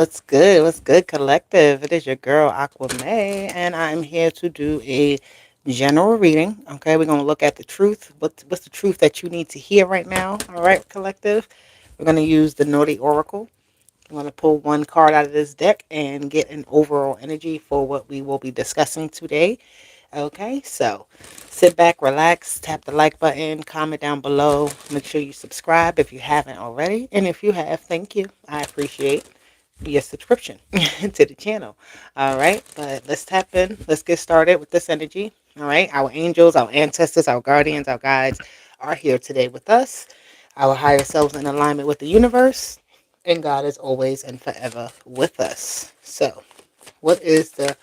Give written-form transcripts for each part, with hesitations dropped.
What's good? What's good, collective? It is your girl Aqua May, and I'm here to do a general reading. Okay, we're gonna look at the truth. What's the truth that you need to hear right now? All right, collective. We're gonna use the Naughty Oracle. I'm gonna pull one card out of this deck and get an overall energy for what we will be discussing today. Okay, so sit back, relax, tap the like button, comment down below. Make sure you subscribe if you haven't already. And if you have, thank you. I appreciate your subscription to the channel. All right, but let's tap in. Let's get started with this energy. All right, our angels, our ancestors, our guardians, our guides are here today with us. Our higher selves in alignment with the universe. And God is always and forever with us. So, what is the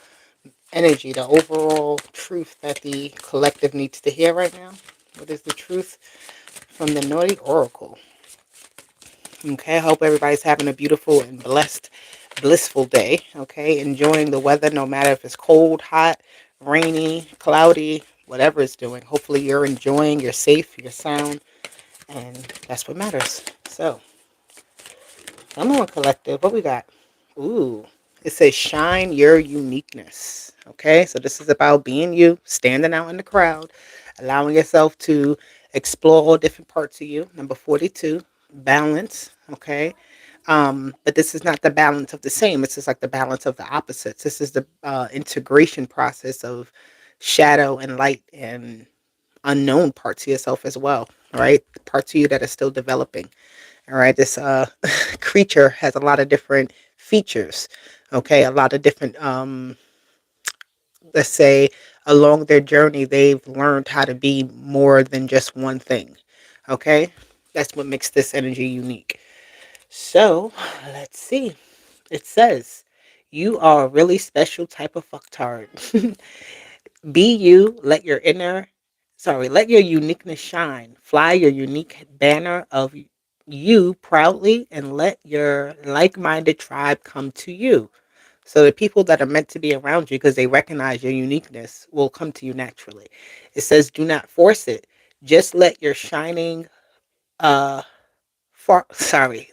energy, the overall truth that the collective needs to hear right now? What is the truth from the Naughty Oracle? Okay, I hope everybody's having a beautiful and blissful day. Okay, enjoying the weather no matter if it's cold, hot, rainy, cloudy, whatever it's doing. Hopefully, you're enjoying, you're safe, you're sound, and that's what matters. So, come on, collective, what we got? Ooh, it says shine your uniqueness. Okay, so this is about being you, standing out in the crowd, allowing yourself to explore all different parts of you. Number 42, balance. Okay, but this is not the balance of the same. It's just like the balance of the opposites. This is the integration process of shadow and light and unknown parts of yourself as well. All right, parts of you that are still developing. All right, this creature has a lot of different features. Okay, a lot of different. Let's say along their journey, they've learned how to be more than just one thing. Okay, that's what makes this energy unique. So let's see. It says you are a really special type of fucktard. Be you. Let your uniqueness shine. Fly your unique banner of you proudly and let your like minded tribe come to you. So the people that are meant to be around you because they recognize your uniqueness will come to you naturally. It says, do not force it. Just let your shining uh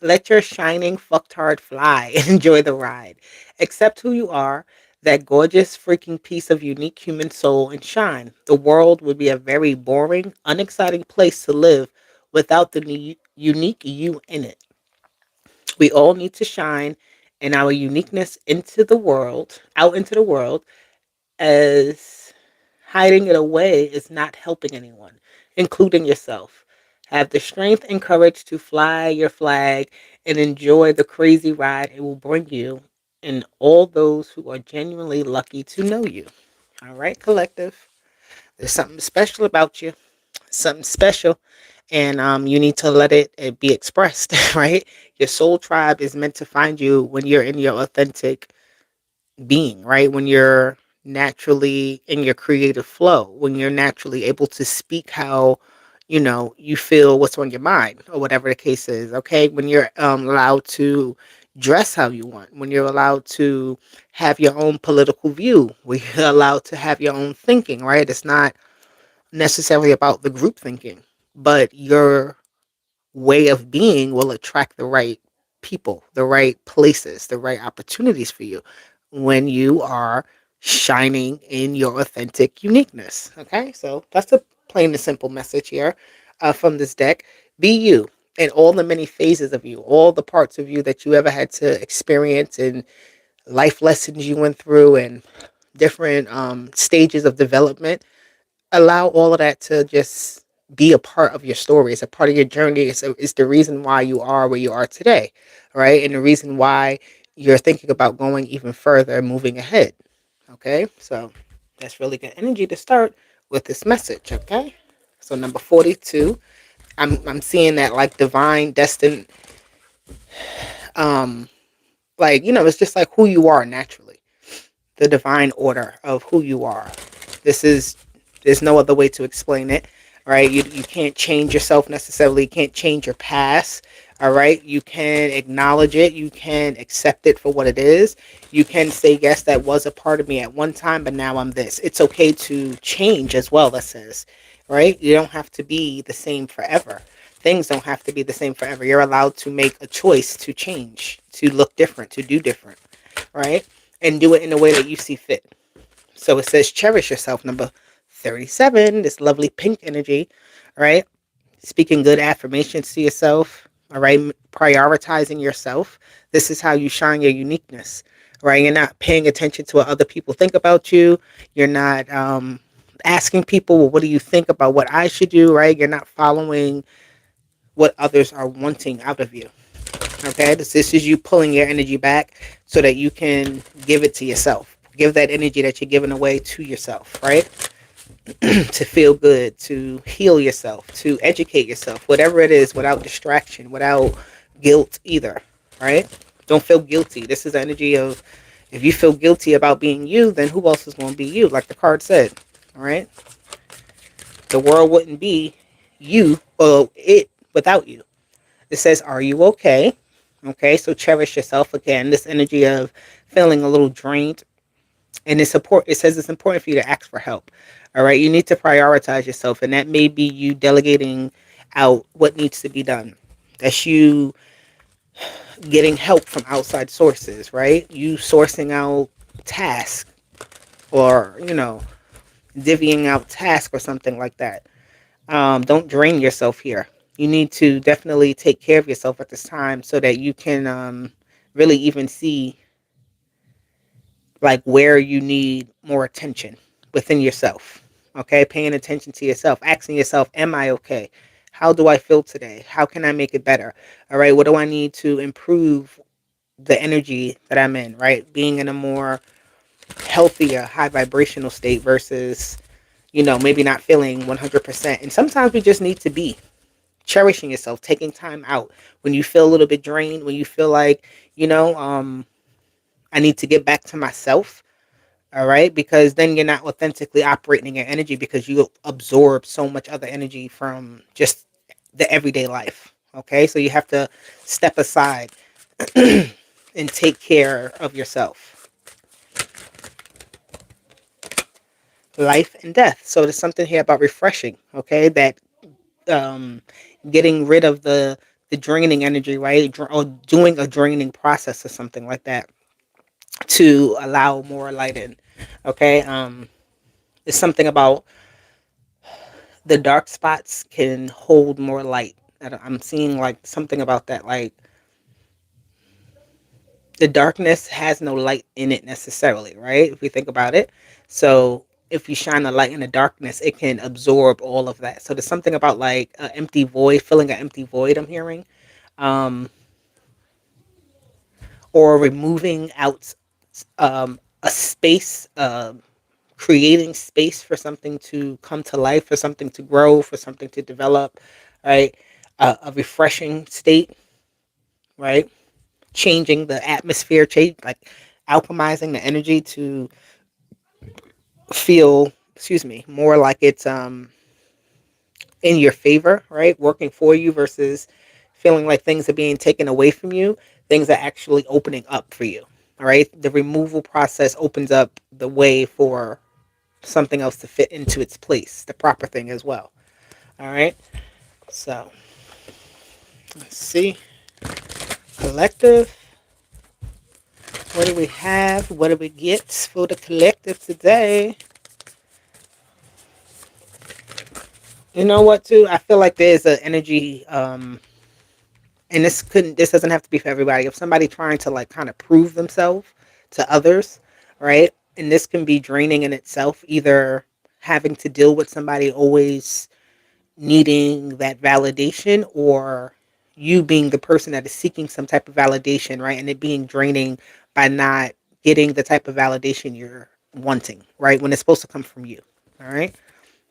let your shining fucktard fly and enjoy the ride. Accept who you are, that gorgeous freaking piece of unique human soul, and shine. The world would be a very boring, unexciting place to live without the unique you in it. We all need to shine and our uniqueness out into the world, as hiding it away is not helping anyone, including yourself. Have the strength and courage to fly your flag and enjoy the crazy ride it will bring you and all those who are genuinely lucky to know you. All right, collective. There's something special about you, something special, and you need to let it be expressed, right? Your soul tribe is meant to find you when you're in your authentic being, right? When you're naturally in your creative flow, when you're naturally able to speak how you feel, what's on your mind, or whatever the case is. Okay, when you're allowed to dress how you want, when you're allowed to have your own political view, when you're allowed to have your own thinking, right? It's not necessarily about the group thinking, but your way of being will attract the right people, the right places, the right opportunities for you when you are shining in your authentic uniqueness. Okay, so that's a plain and simple message here from this deck. Be you in all the many phases of you, all the parts of you that you ever had to experience, and life lessons you went through, and different stages of development. Allow all of that to just be a part of your story. It's a part of your journey. It's the reason why you are where you are today, right? And the reason why you're thinking about going even further and moving ahead. Okay, so that's really good energy to start with this message. Okay, so number 42, I'm seeing that like divine destined, um, like it's just like who you are naturally, the divine order of who you are. This is There's no other way to explain it, right? You can't change yourself necessarily. You can't change your past. All right, you can acknowledge it. You can accept it for what it is. You can say, yes, that was a part of me at one time, but now I'm this. It's okay to change as well. That says, right? You don't have to be the same forever. things don't have to be the same forever. You're allowed to make a choice to change, to look different, to do different, right? And do it in a way that you see fit. So it says cherish yourself, number 37, this lovely pink energy, right? Speaking good affirmations to yourself, all right? Prioritizing yourself. This is how you shine your uniqueness, right? You're not paying attention to what other people think about you. You're not asking people, well, what do you think about what I should do, right? You're not following what others are wanting out of you. Okay, this is you pulling your energy back so that you can give it to yourself. Give that energy that you're giving away to yourself, right? To feel good, to heal yourself, to educate yourself, whatever it is, without distraction, without guilt either, right? Don't feel guilty. This is the energy of, if you feel guilty about being you, then who else is going to be you? Like the card said, all right? The world wouldn't be you or it without you. It says, are you okay? Okay, so cherish yourself again. This energy of feeling a little drained. And it says it's important for you to ask for help. All right, you need to prioritize yourself, and that may be you delegating out what needs to be done. That's you getting help from outside sources, right? You sourcing out tasks, or divvying out tasks or something like that. Don't drain yourself here. You need to definitely take care of yourself at this time so that you can really even see like where you need more attention within yourself. Okay, paying attention to yourself, asking yourself, am I okay? How do I feel today? How can I make it better? All right, what do I need to improve the energy that I'm in, right? Being in a more healthier, high vibrational state versus, maybe not feeling 100%. And sometimes we just need to be cherishing yourself, taking time out when you feel a little bit drained, when you feel like, I need to get back to myself. All right, because then you're not authentically operating your energy because you absorb so much other energy from just the everyday life. Okay, so you have to step aside and take care of yourself. Life and death. So there's something here about refreshing. Okay, that um, getting rid of the draining energy, right, or doing a draining process or something like that to allow more light in. Okay, it's something about the dark spots can hold more light. I'm seeing like something about that, like the darkness has no light in it necessarily, right? If we think about it. So if you shine a light in the darkness, it can absorb all of that. So there's something about like an empty void, filling an empty void, I'm hearing. Um, or removing out a space, creating space for something to come to life, for something to grow, for something to develop, right? A refreshing state, right? Changing the atmosphere, change like alchemizing the energy to feel, excuse me, more like it's in your favor, right? Working for you versus feeling like things are being taken away from you. Things are actually opening up for you. All right. The removal process opens up the way for something else to fit into its place, the proper thing as well. All right. So let's see. Collective. What do we have? What do we get for the collective today? You know what, too? I feel like there's an energy, and this doesn't have to be for everybody. If somebody trying to like kind of prove themselves to others, right? And this can be draining in itself, either having to deal with somebody always needing that validation, or you being the person that is seeking some type of validation, right? And it being draining by not getting the type of validation you're wanting, right? When it's supposed to come from you. All right.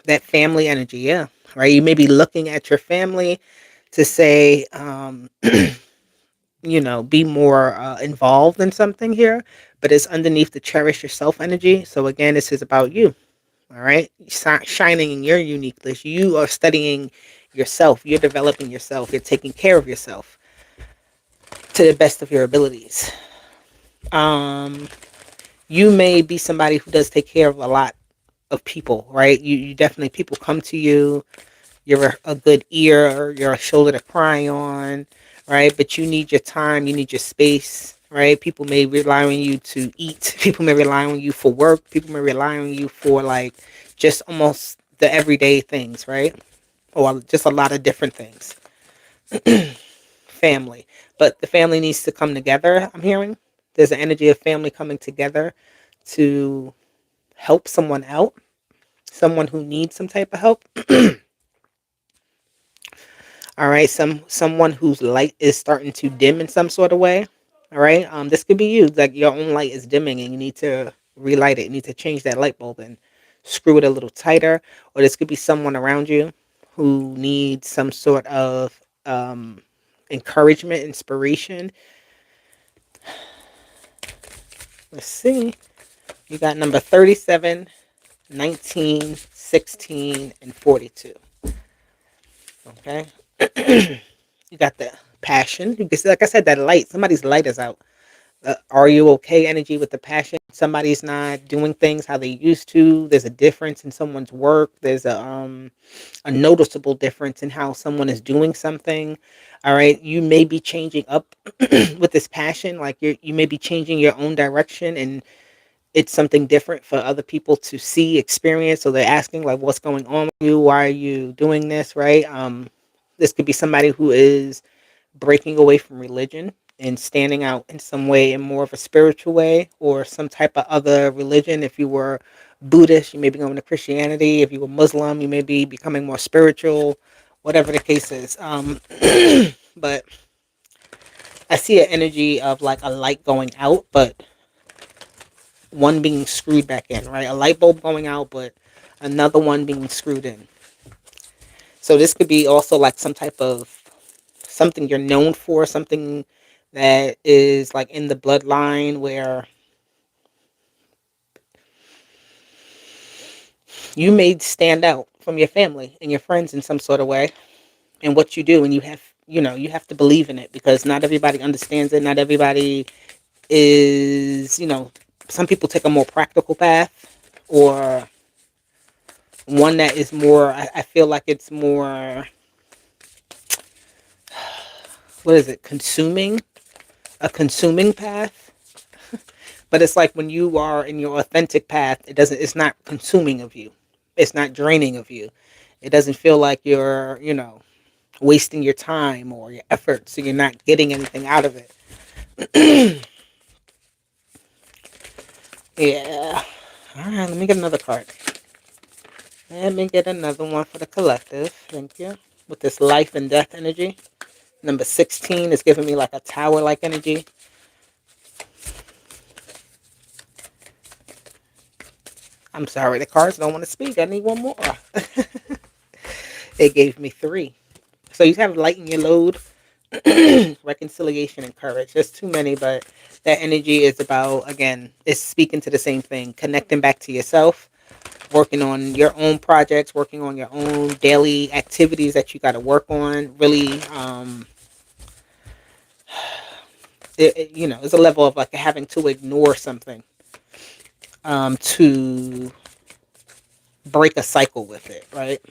That family energy, yeah. Right. You may be looking at your family to say, be more involved in something here, but it's underneath the cherish yourself energy. So again, this is about you. All right. Shining in your uniqueness. You are studying yourself. You're developing yourself. You're taking care of yourself to the best of your abilities. Um, you may be somebody who does take care of a lot of people, right? You definitely, people come to you you're a good ear, you're a shoulder to cry on, right? But you need your time, you need your space, right? People may rely on you to eat, people may rely on you for work, people may rely on you for like just almost the everyday things, right? Or just a lot of different things. Family. But the family needs to come together, I'm hearing. There's an energy of family coming together to help someone out, someone who needs some type of help. All right, someone whose light is starting to dim in some sort of way. All right, this could be you. Like your own light is dimming, and you need to relight it. You need to change that light bulb and screw it a little tighter. Or this could be someone around you who needs some sort of encouragement, inspiration. Let's see. You got number 37, 19, 16, and 42. Okay. You got the passion. You can see, like I said, that light. Somebody's light is out. Are you okay energy with the passion? Somebody's not doing things how they used to. There's a difference in someone's work. There's a noticeable difference in how someone is doing something. All right. You may be changing up with this passion. Like you may be changing your own direction, and it's something different for other people to see, experience. So they're asking like, what's going on with you? Why are you doing this? Right. This could be somebody who is breaking away from religion and standing out in some way in more of a spiritual way or some type of other religion. If you were Buddhist, you may be going to Christianity. If you were Muslim, you may be becoming more spiritual, whatever the case is. But I see an energy of like a light going out, but one being screwed back in, right? A light bulb going out, but another one being screwed in. So this could be also like some type of something you're known for, something that is like in the bloodline where you may stand out from your family and your friends in some sort of way and what you do. And you have, you have to believe in it because not everybody understands it. Not everybody is, some people take a more practical path or one that is more, I feel like it's more, what is it, a consuming path. But it's like when you are in your authentic path, it's not consuming of you. It's not draining of you. It doesn't feel like you're, wasting your time or your effort, so you're not getting anything out of it. Yeah. All right, let me get another card. Let me get another one for the collective. Thank you. With this life and death energy. Number 16 is giving me like a tower-like energy. I'm sorry, the cards don't want to speak. I need one more. They gave me 3. So you have lighten your load, reconciliation, and courage. There's too many, but that energy is about, again, it's speaking to the same thing. Connecting back to yourself, working on your own projects, working on your own daily activities that you got to work on. Really, it's a level of like having to ignore something to break a cycle with it, right?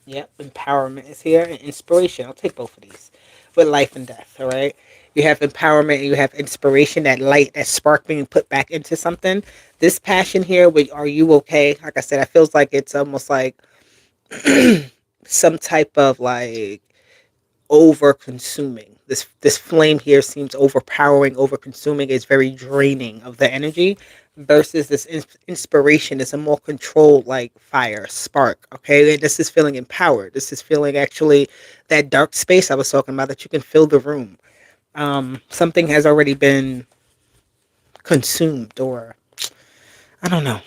Yep, empowerment is here and inspiration. I'll take both of these with life and death, all right? You have empowerment and you have inspiration, that light, that spark being put back into something. This passion here with are you okay? Like I said, it feels like it's almost like some type of like over consuming. This flame here seems overpowering, over consuming. It's very draining of the energy versus this inspiration is a more controlled like fire spark. Okay, and this is feeling empowered. This is feeling actually that dark space I was talking about, that you can fill the room. Something has already been consumed, or I don't know.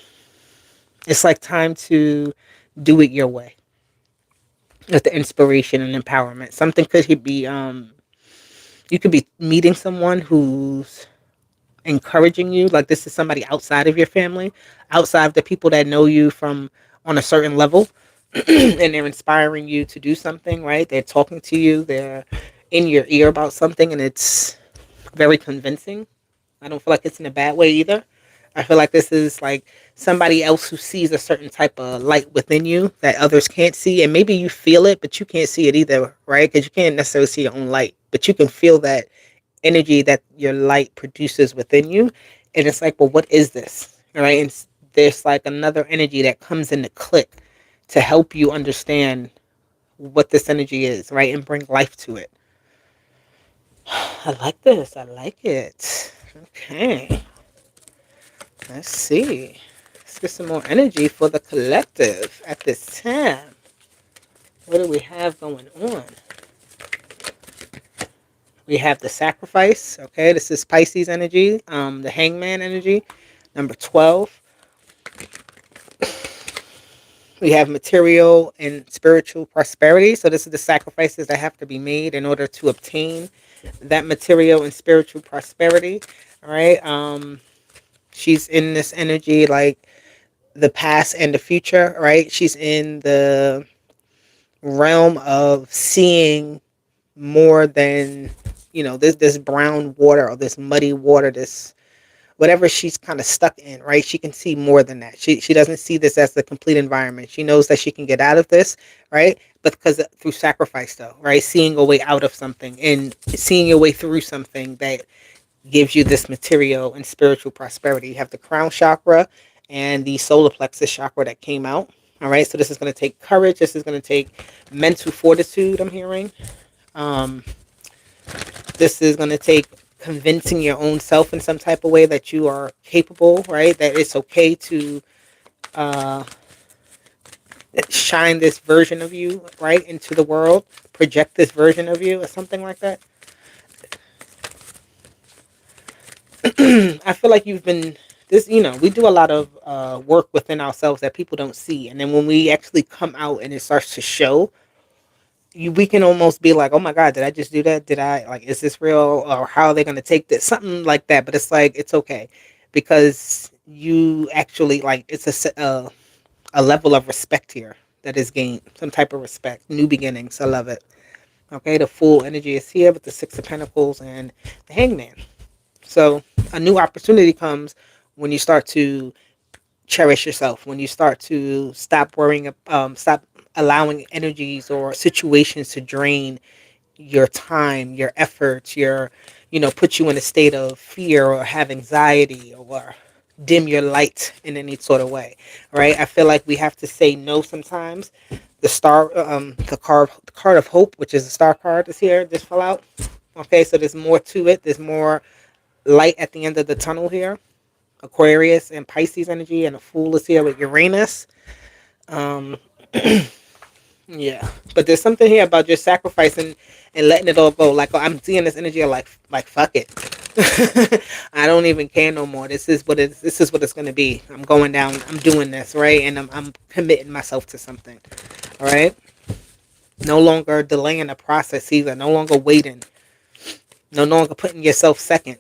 It's like time to do it your way with the inspiration and empowerment. Something could be you could be meeting someone who's encouraging you. Like this is somebody outside of your family, outside of the people that know you from on a certain level, and they're inspiring you to do something, right? They're talking to you, they're in your ear about something, and it's very convincing. I don't feel like it's in a bad way either. I feel like this is like somebody else who sees a certain type of light within you that others can't see. And maybe you feel it, but you can't see it either, right? Because you can't necessarily see your own light, but you can feel that energy that your light produces within you. And it's like, well, what is this? All right. And there's like another energy that comes in the click to help you understand what this energy is, right? And bring life to it. I like this. I like it. Okay. Let's see. Let's get some more energy for the collective at this time. What do we have going on? We have the sacrifice. Okay, this is Pisces energy. The hangman energy. Number 12. We have material and spiritual prosperity. So this is the sacrifices that have to be made in order to obtain that material and spiritual prosperity. All right. She's in this energy like the past and the future, right? She's in the realm of seeing more than, this brown water or this muddy water, this whatever she's kind of stuck in, right? She can see more than that. She doesn't see this as the complete environment. She knows that she can get out of this, right? But because through sacrifice, though, right? Seeing a way out of something and seeing your way through something that gives you this material and spiritual prosperity. You have the crown chakra and the solar plexus chakra that came out. All right, so this is going to take courage. This is going to take mental fortitude. I'm hearing. Um, this is going to take convincing your own self in some type of way that you are capable, right? That it's okay to uh, shine this version of you, right, into the world, project this version of you, or something like that. I feel like you've been this. We do a lot of work within ourselves that people don't see, and then when we actually come out and it starts to show, we can almost be like, oh my god, did I just do that? Did I, like, is this real, or how are they going to take this, something like that? But it's like, it's okay, because you actually, like, it's a level of respect here that is gained, some type of respect, new beginnings. I love it. Okay, the full energy is here with the Six of Pentacles and the Hangman. So a new opportunity comes when you start to cherish yourself, when you start to stop worrying, stop allowing energies or situations to drain your time, your efforts, put you in a state of fear or have anxiety or dim your light in any sort of way, right? I feel like we have to say no sometimes. The card of hope, which is the star card, is here. Just fell out. Okay, so there's more to it. There's more light at the end of the tunnel here. Aquarius and Pisces energy, and the Fool is here with Uranus. Um, yeah, but there's something here about just sacrificing and letting it all go. Like, I'm seeing this energy of like fuck it. I don't even care no more. This is what it's gonna be. I'm going down. I'm doing this, right, and I'm committing myself to something. All right. No longer delaying the process either. No longer waiting. No longer putting yourself second.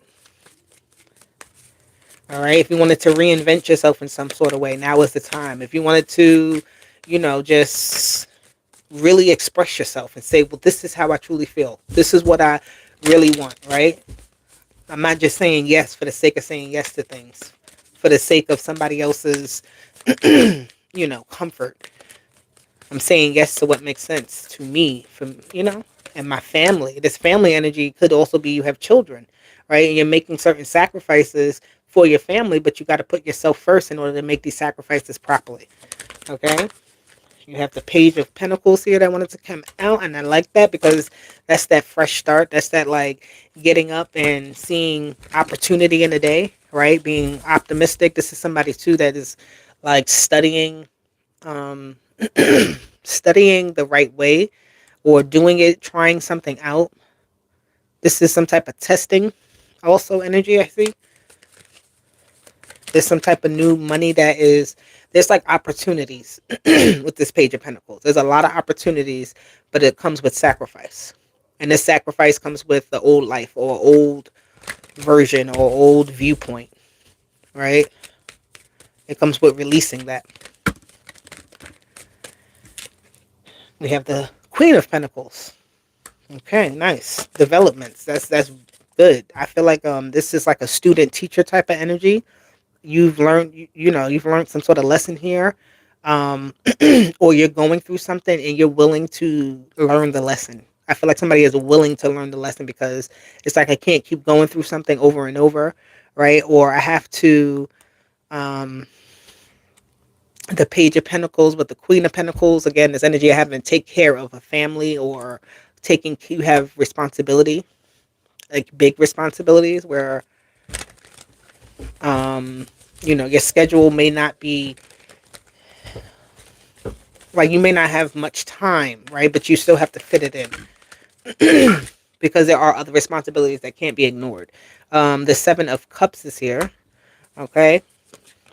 All right. If you wanted to reinvent yourself in some sort of way, now is the time. If you wanted to, just really express yourself and say, well, this is how I truly feel. This is what I really want, right? I'm not just saying yes for the sake of saying yes to things, for the sake of somebody else's, comfort. I'm saying yes to what makes sense to me, and my family. This family energy could also be you have children, right? And you're making certain sacrifices for your family, but you got to put yourself first in order to make these sacrifices properly. Okay? You have the Page of Pentacles here that wanted to come out, and I like that because that's that fresh start. That's that, like, getting up and seeing opportunity in the day, right? Being optimistic. This is somebody too that is like studying, um, studying the right way, or doing it, trying something out. This is some type of testing, also energy. I see. There's some type of new money there's like opportunities with this Page of Pentacles. There's a lot of opportunities, but it comes with sacrifice. And this sacrifice comes with the old life or old version or old viewpoint, right? It comes with releasing that. We have the Queen of Pentacles. Okay, nice. Developments. That's good. I feel like this is like a student teacher type of energy. you've learned some sort of lesson here, um, or you're going through something and you're willing to learn the lesson. I feel like somebody is willing to learn the lesson because it's like I can't keep going through something over and over, right? Or I have to, um, the Page of Pentacles with the Queen of Pentacles. Again, this energy of having to take care of a family or you have responsibility, like big responsibilities where, um, your schedule may not be, like, you may not have much time, right? But you still have to fit it in because there are other responsibilities that can't be ignored. The Seven of Cups is here. Okay.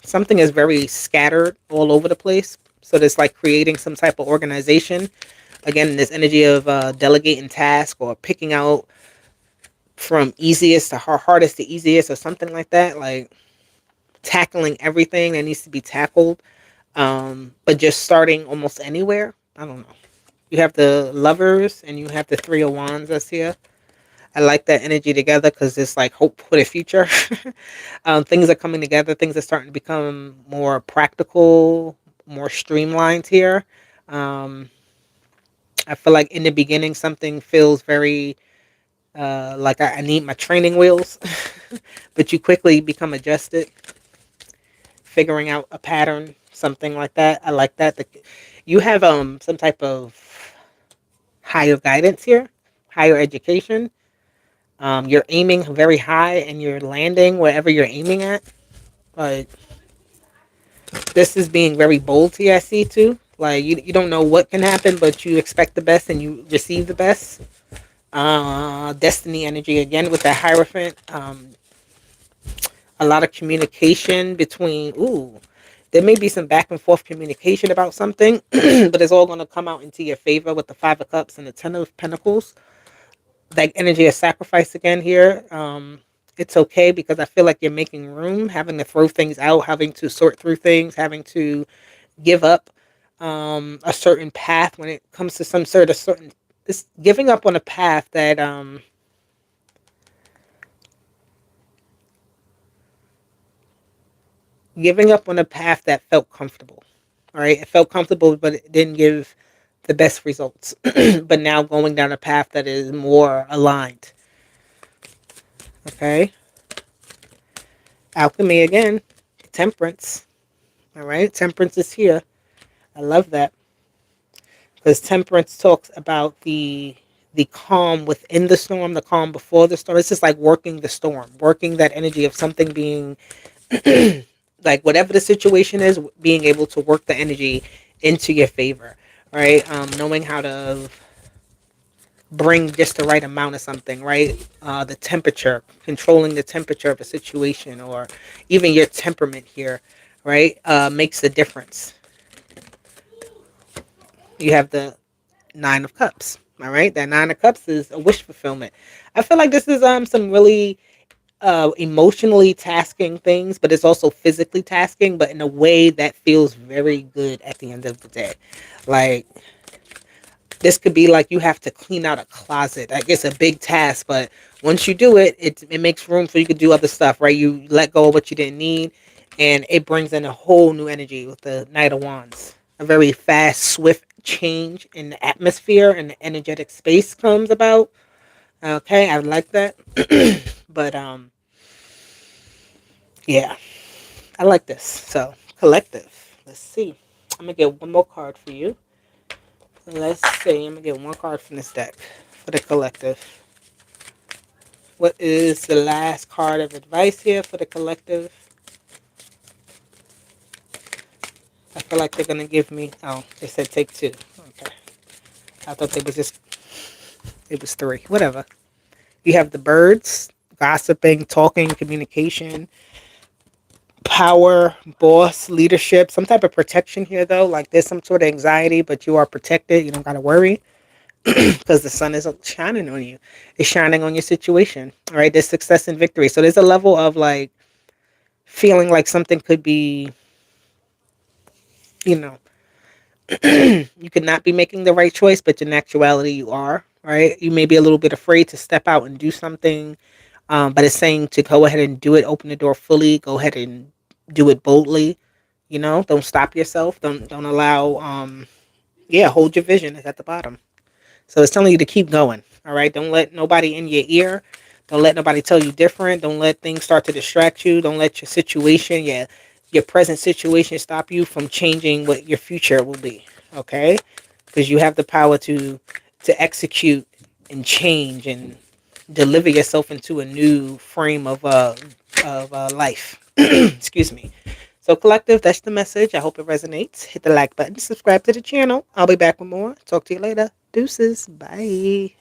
Something is very scattered all over the place. So there's like creating some type of organization. Again, this energy of delegating tasks or picking out from easiest to hardest to easiest or something like that. Like tackling everything that needs to be tackled. But just starting almost anywhere. I don't know. You have the Lovers and you have the Three of Wands that's here. I like that energy together because it's like hope for the future. Things are coming together. Things are starting to become more practical, more streamlined here. Um, I feel like in the beginning something feels very like I need my training wheels, but you quickly become adjusted, figuring out a pattern, something like that. I like that. You have some type of higher guidance here, higher education. You're aiming very high and you're landing wherever you're aiming at. Like this is being very bold here, I see too. Like you don't know what can happen, but you expect the best and you receive the best. Destiny energy again with that Hierophant. A lot of communication between, there may be some back and forth communication about something, but it's all going to come out into your favor with the Five of Cups and the Ten of Pentacles. Like energy of sacrifice again here. It's okay because I feel like you're making room, having to throw things out, having to sort through things, having to give up a certain path when it comes to some sort of certain. This giving up on a path that giving up on a path that felt comfortable. All right, it felt comfortable, but it didn't give the best results. But now going down a path that is more aligned. Okay, alchemy again, temperance. All right, temperance is here. I love that because temperance talks about the calm within the storm, the calm before the storm. It's just like working the storm, working that energy of something being like whatever the situation is, being able to work the energy into your favor, right? Knowing how to bring just the right amount of something, right? The temperature, controlling the temperature of a situation, or even your temperament here, right? Makes a difference. You have the Nine of Cups. All right, that Nine of Cups is a wish fulfillment. I feel like this is some really emotionally tasking things, but it's also physically tasking, but in a way that feels very good at the end of the day. Like this could be like you have to clean out a closet. Like it's a big task, but once you do it, it makes room for you to do other stuff, right? You let go of what you didn't need, and it brings in a whole new energy with the Knight of Wands. A very fast, swift change in the atmosphere and the energetic space comes about. Okay, I like that. But yeah, I like this. So collective. Let's see. I'm gonna get one more card for you. Let's see. I'm gonna get one card from this deck for the collective. What is the last card of advice here for the collective? I feel like they're gonna give me. Oh, they said take two. Okay. I thought it was three. Whatever. You have the birds, gossiping, talking, communication, power, boss, leadership, some type of protection here though. Like there's some sort of anxiety, but you are protected. You don't gotta worry because the sun is shining on you. It's shining on your situation. All right. There's success and victory. So there's a level of like feeling like something could be, you know, you could not be making the right choice, but in actuality, you are. Right? You may be a little bit afraid to step out and do something, but it's saying to go ahead and do it. Open the door fully. Go ahead and Do it boldly. Don't stop yourself. Don't allow. Yeah, hold your vision. It's at the bottom. So it's telling you to keep going. All right. Don't let nobody in your ear. Don't let nobody tell you different. Don't let things start to distract you. Don't let your situation, your present situation, stop you from changing what your future will be. Okay, because you have the power to execute and change and deliver yourself into a new frame of life. Excuse me. So, collective, that's the message. I hope it resonates. Hit the like button, subscribe to the channel. I'll be back with more. Talk to you later. Deuces. Bye.